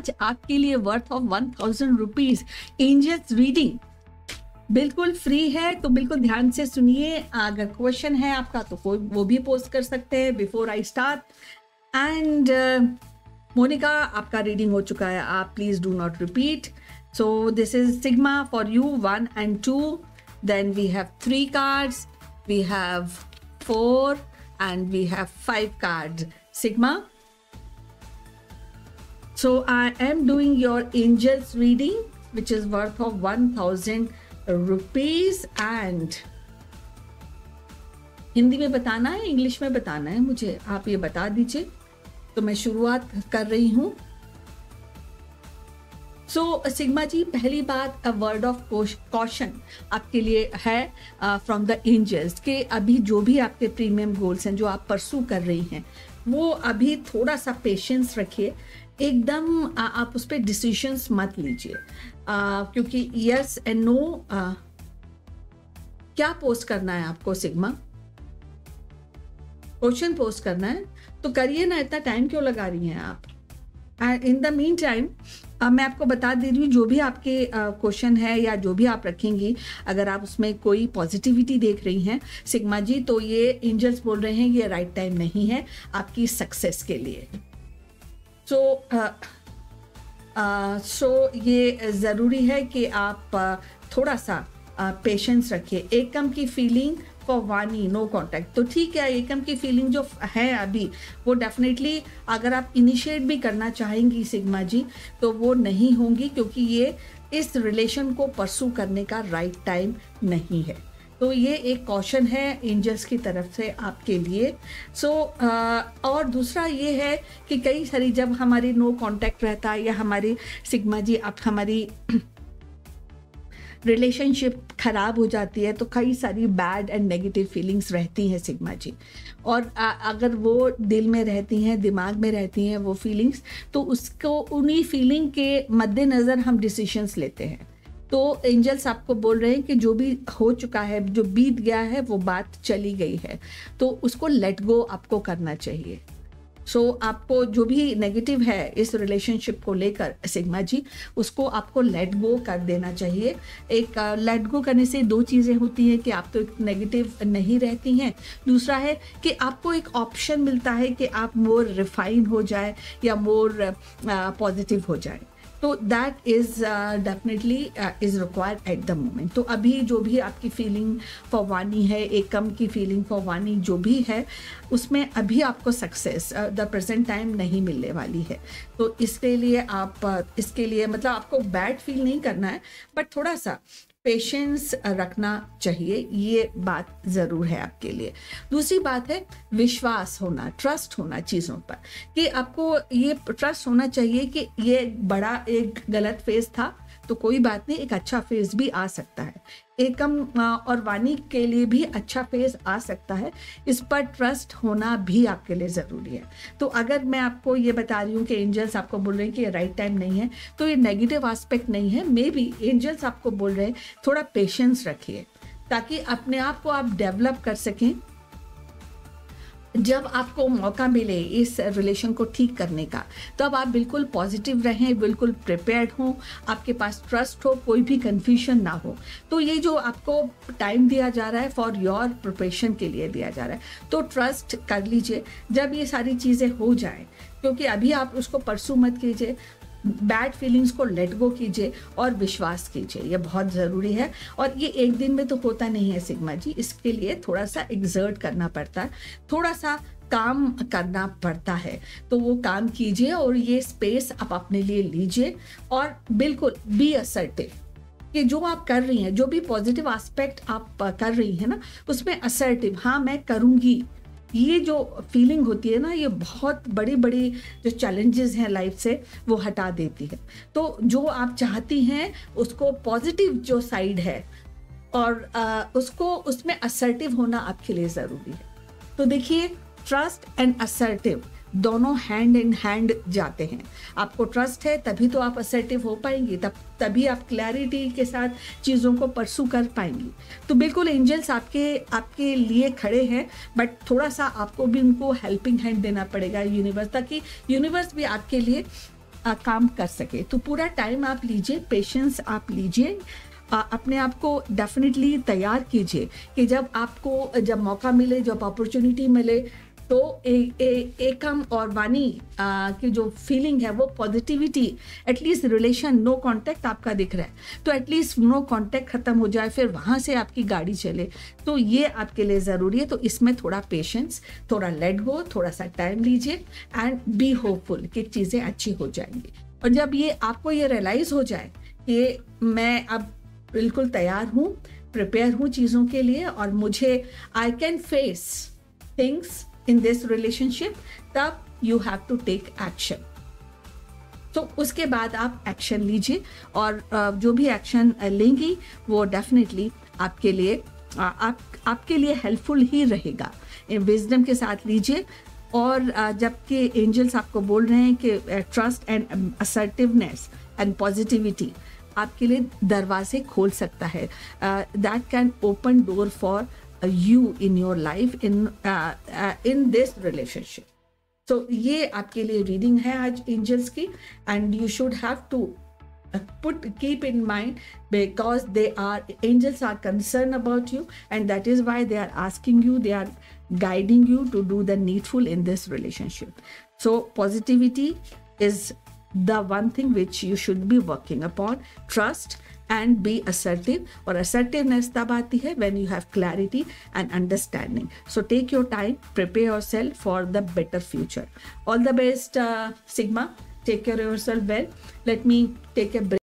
आज आपके लिए worth of 1000 rupees angels reading बिल्कुल फ्री है, तो बिल्कुल ध्यान से सुनिए। अगर क्वेश्चन है आपका तो कोई वो भी पोस्ट कर सकते हैं before I start. And Monica, आपका रीडिंग हो चुका है, आप please do not repeat. So this is sigma for you 1 and 2, then we have 3 cards, we have 4 and we have 5 cards. Sigma, so I am doing your angels reading which is worth of 1000 rupees and Hindi में बताना है, English में बताना है मुझे, आप ये बता दीजिए। तो मैं शुरुआत कर रही हूँ। सो सिग्मा जी, पहली बात, अ वर्ड ऑफ कॉशन आपके लिए है फ्रॉम द एंजल्स के अभी जो भी आपके प्रीमियम गोल्स हैं जो आप परसू कर रही हैं, वो अभी थोड़ा सा पेशेंस रखिए। एकदम आप उस पर डिसीजंस मत लीजिए, क्योंकि यस एंड नो क्या पोस्ट करना है आपको सिग्मा? क्वेश्चन पोस्ट करना है तो करिए ना, इतना टाइम क्यों लगा रही हैं आप? इन द मीन टाइम मैं आपको बता दे रही हूँ, जो भी आपके क्वेश्चन है या जो भी आप रखेंगी, अगर आप उसमें कोई पॉजिटिविटी देख रही हैं सिग्मा जी, तो ये एंजल्स बोल रहे हैं ये राइट टाइम नहीं है आपकी सक्सेस के लिए। सो ये ज़रूरी है कि आप थोड़ा सा पेशेंस रखिए। एकम की फीलिंग फॉर वानी, नो कॉन्टैक्ट, तो ठीक है। एकम की फीलिंग जो है अभी वो डेफिनेटली अगर आप इनिशिएट भी करना चाहेंगी सिग्मा जी तो वो नहीं होंगी, क्योंकि ये इस रिलेशन को परसू करने का राइट टाइम नहीं है। तो ये एक कॉशन है एंजल्स की तरफ से आपके लिए। और दूसरा ये है कि कई सारी जब हमारी नो कांटेक्ट रहता है या हमारी सिग्मा जी आप हमारी रिलेशनशिप खराब हो जाती है तो कई सारी बैड एंड नेगेटिव फीलिंग्स रहती हैं सिग्मा जी, और अगर वो दिल में रहती हैं, दिमाग में रहती हैं वो फीलिंग्स, तो उसको उन्हीं फीलिंग के मद्देनज़र हम डिसीजंस लेते हैं। तो एंजल्स आपको बोल रहे हैं कि जो भी हो चुका है, जो बीत गया है, वो बात चली गई है, तो उसको लेट गो आपको करना चाहिए। आपको जो भी नेगेटिव है इस रिलेशनशिप को लेकर सिग्मा जी, उसको आपको लेट गो कर देना चाहिए। एक लेट गो करने से 2 चीज़ें होती हैं कि आप तो नेगेटिव नहीं रहती हैं, दूसरा है कि आपको एक ऑप्शन मिलता है कि आप मोर रिफाइन हो जाए या मोर पॉजिटिव हो जाए। तो that is definitely is required at the moment. तो अभी जो भी आपकी फीलिंग फॉर वानी है, एकम की फीलिंग फॉर वानी जो भी है, उसमें अभी आपको सक्सेस द प्रेजेंट टाइम नहीं मिलने वाली है। तो इसके लिए आप इसके लिए मतलब आपको बैड फील नहीं करना है, बट थोड़ा सा पेशेंस रखना चाहिए, ये बात ज़रूर है आपके लिए। दूसरी बात है विश्वास होना, ट्रस्ट होना चीज़ों पर, कि आपको ये ट्रस्ट होना चाहिए कि ये बड़ा एक गलत फेज़ था तो कोई बात नहीं, एक अच्छा फेज़ भी आ सकता है। एकम और वानी के लिए भी अच्छा फेज़ आ सकता है, इस पर ट्रस्ट होना भी आपके लिए ज़रूरी है। तो अगर मैं आपको ये बता रही हूँ कि एंजल्स आपको बोल रहे हैं कि ये राइट टाइम नहीं है, तो ये नेगेटिव एस्पेक्ट नहीं है। मे बी एंजल्स आपको बोल रहे हैं थोड़ा पेशेंस रखिए, ताकि अपने आप को आप डेवलप कर सकें। जब आपको मौका मिले इस रिलेशन को ठीक करने का, तब आप बिल्कुल पॉजिटिव रहें, बिल्कुल प्रिपेयर्ड हों, आपके पास ट्रस्ट हो, कोई भी कन्फ्यूजन ना हो। तो ये जो आपको टाइम दिया जा रहा है फॉर योर प्रिपरेशन के लिए दिया जा रहा है, तो ट्रस्ट कर लीजिए जब ये सारी चीज़ें हो जाएं, क्योंकि अभी आप उसको परसू मत कीजिए। बैड फीलिंग्स को लेट गो कीजिए और विश्वास कीजिए, ये बहुत ज़रूरी है। और ये एक दिन में तो होता नहीं है सिग्मा जी, इसके लिए थोड़ा सा एक्सर्ट करना पड़ता है, थोड़ा सा काम करना पड़ता है। तो वो काम कीजिए और ये स्पेस आप अपने लिए लीजिए, और बिल्कुल बी असर्टिव कि जो आप कर रही हैं, जो भी पॉजिटिव एस्पेक्ट आप कर रही हैं ना, उसमें असर्टिव, हाँ मैं करूँगी, ये जो फीलिंग होती है ना, ये बहुत बड़ी बड़ी जो चैलेंजेस हैं लाइफ से वो हटा देती है। तो जो आप चाहती हैं उसको पॉजिटिव जो साइड है और उसको उसमें असर्टिव होना आपके लिए ज़रूरी है। तो देखिए, ट्रस्ट एंड असर्टिव दोनों हैंड इन हैंड जाते हैं। आपको ट्रस्ट है तभी तो आप असर्टिव हो पाएंगी, तभी आप क्लैरिटी के साथ चीज़ों को परसू कर पाएंगी। तो बिल्कुल एंजल्स आपके लिए खड़े हैं, बट थोड़ा सा आपको भी उनको हेल्पिंग हैंड देना पड़ेगा यूनिवर्स, ताकि यूनिवर्स भी आपके लिए काम कर सके। तो पूरा टाइम आप लीजिए, पेशेंस आप लीजिए, अपने आप को डेफिनेटली तैयार कीजिए कि जब मौका मिले, जब अपॉर्चुनिटी मिले, तो एकम और वानी की जो फीलिंग है वो positivity, at least relation no contact आपका दिख रहा है तो एटलीस्ट नो कांटेक्ट ख़त्म हो जाए, फिर वहाँ से आपकी गाड़ी चले, तो ये आपके लिए ज़रूरी है। तो इसमें थोड़ा पेशेंस, थोड़ा लेट गो, थोड़ा सा टाइम लीजिए एंड बी होपफुल कि चीज़ें अच्छी हो जाएंगी। और जब ये आपको ये रियलाइज़ हो जाए कि मैं अब बिल्कुल तैयार हूँ, प्रिपेयर हूँ चीज़ों के लिए, और मुझे I can face things in this relationship, तब you have to take action. तो उसके बाद आप एक्शन लीजिए, और जो भी एक्शन लेंगी वो डेफिनेटली आपके लिए हेल्पफुल ही रहेगा। विजडम के साथ लीजिए, और जबकि एंजल्स आपको बोल रहे हैं कि trust and assertiveness and positivity आपके लिए दरवाजे खोल सकता है, that can open door for you in your life in this relationship. So ये आपके लिए रीडिंग है आज एंजल्स की, and you should have to keep in mind, because angels are concerned about you, and that is why they are asking you, they are guiding you to do the needful in this relationship. So positivity is the one thing which you should be working upon. Trust and be assertive, or assertiveness tab aati hai when you have clarity and understanding. So take your time, prepare yourself for the better future. All the best, Sigma. Take care of yourself well. Let me take a break.